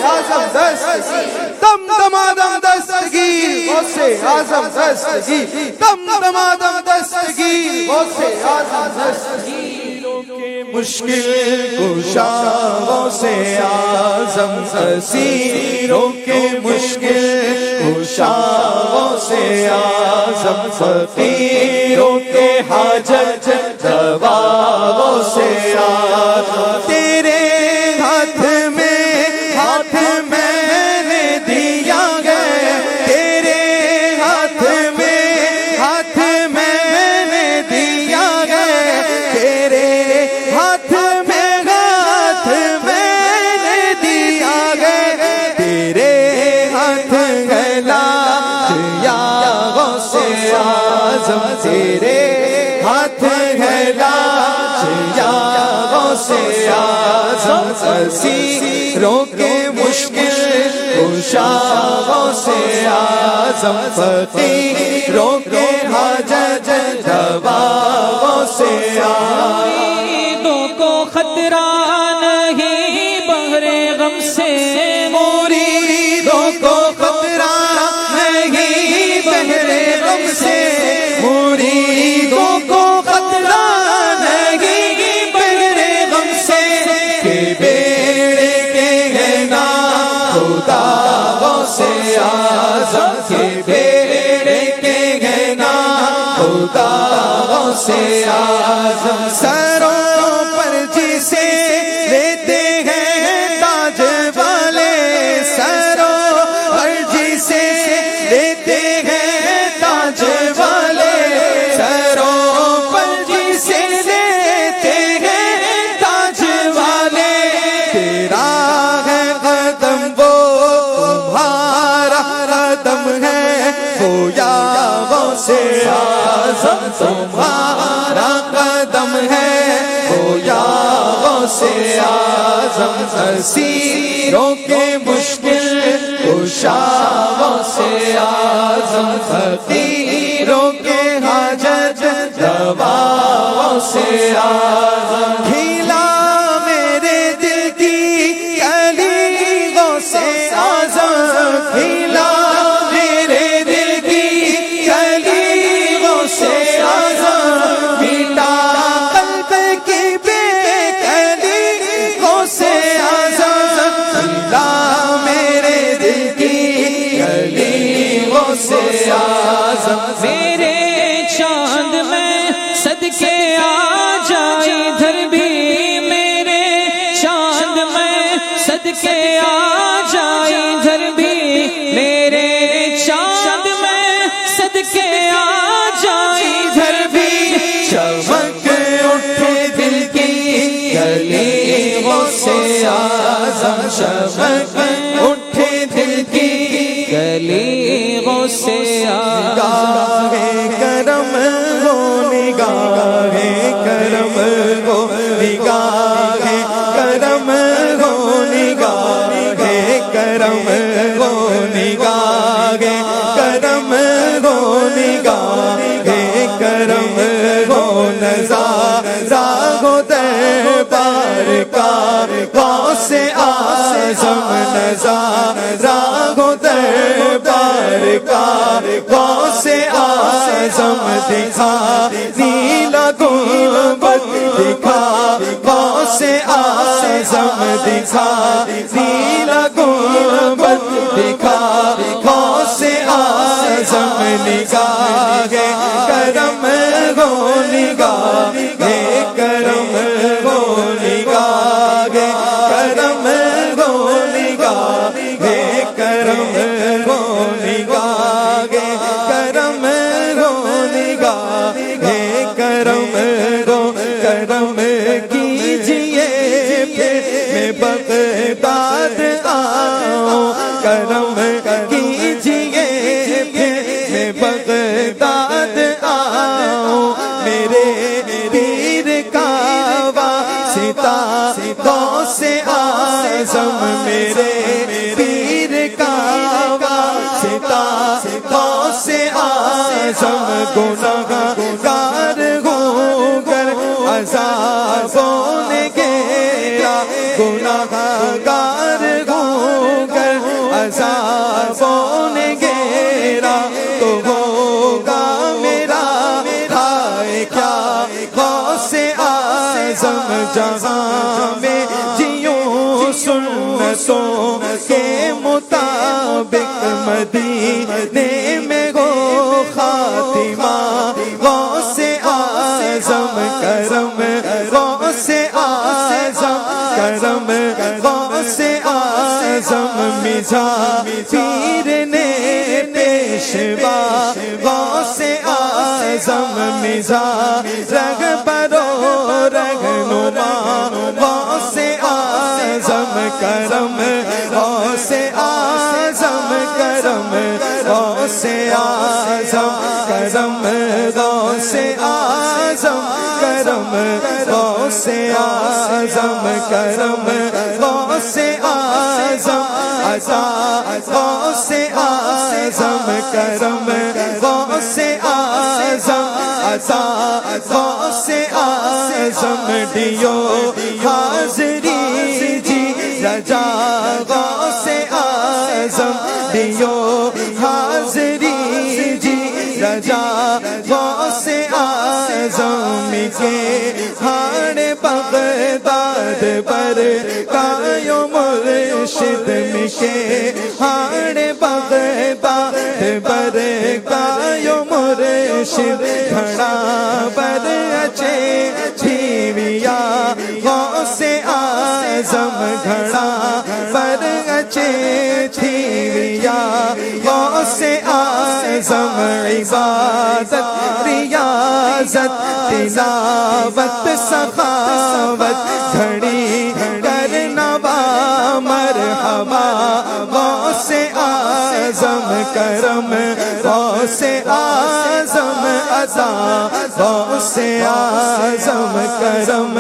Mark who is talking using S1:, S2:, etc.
S1: आजम दस्तगीर, दम दमादम दस्तगीर गौसे आजम दस्तगीर, दम दमादम दस्तगीर गौसे आजम दस्तगीर। मुश्किल कुशा गौसे आजम असीरों के मुश्किल कुशा गौसे आजम फकीरों के हाजत रवा गौसे आजम। तेरे हाथ मैंने दिया गया, तेरे हाथ मैंने दिया गया, तेरे हाथ मैंने दिया गया, तेरे हाथ गला या गौसे आजम, तेरे हाथ गला या गौसे आजम असीरों के मुश्किल कुशा गौसे आजम फकीरों के हाजत रवा गौसे आजम।
S2: मुरीदों को खतरा नहीं बहरे गम से,
S1: मुरीदों को खतरा नहीं बहरे गम से, मुरीदों को खतरा नहीं बहरे गम से, के बेड़े के है ना खुदा गौसे आजम, के बेड़े के है ना खुदा गौसे आजम। सरों पर जिसे लेते हैं ताज वाले, सरों पर जिसे लेते हैं ताज वाले, सरों पर जिसे लेते हैं ताज वाले, तेरा है कदम वो तुम्हारा कदम है वो या गौसे आजम, तुम्हारा कदम है वो या गौसे आजम असीरों के मुश्किल कुशा गौसे आजम फकीरों के हाजत रवा गौसे आजम। खिला मेरे दिल की कली गौसे आजम, खिला मेरे दिल की कली गौसे आजम, मिटा कल्ब की बेकली गौसे आजम, खिला मेरे दिल की कली गौसे आजम।
S2: मेरे चांद में सदके आ जाए इधर भी, मेरे चांद में सदके आ जाए इधर भी, मेरे चांद में सदके आ जाए इधर भी,
S1: चमक उठे दिल की कली गौसे आजम, चमक उठे दिल की
S2: गली गौसे आजम।
S1: निगाहे करम हो, निगाहे करम हो, निगाहे करम हो, निगाहे करम हो, निगाहे करम हो, निगाहे करम हो, नज़ारा हो दरबार का गौसे आज़म, नज़ारा हो दरबार का गौसे आज़म, दिखा नीला गुंबद दिखा गौसे आज़म, दिखा नीला गुंबद दिखा गौसे आज़म, निगाहे करम हो, निगाहे करम हो, निगाहे करम हो, निगाहे करम हो, निगाहे करम हो, निगाहे करम हो, करम कीजिए फिर मैं बगदाद आऊं, करम कीजिए फिर मैं बगदाद आऊं, मेरे पीर का वास्ता गौसे आज़म, मेरे पीर का वास्ता गौसे आज़म, गुनाहगार होकर अज़ाबों ने घेरा, गुनाहगार होकर سنتوں کے مطابق مدینے میں ہو خاتمہ غوث اعظم کرم غوث اعظم کرم غوث اعظم مزاح پیر نے پیشوا غوث اعظم مزاح رہبر و رہنما غوث اعظم کرم غوث اعظم کرم غوث اعظم کرم غوث اعظم کرم غوث اعظم کرم غوث اعظم عطا غوث اعظم کرم غوث اعظم عطا غوث اعظم دیو حاضری جی رجا غوث اعظم دیو حاضری جی رجا غوث اعظم کے ہاڑ بغداد پر کایو مرشد کے ہاڑ بغداد پر کایو مرشد کھڑا پر اچھے چھیویا غوث اعظم کھڑا پر اچھے چھیویا غوث اعظم عبادت ریاضت تلاوت سخاوت گھڑی کرنا با مرحبا غوث اعظم کرم غوث اعظم عطا غوث اعظم کرم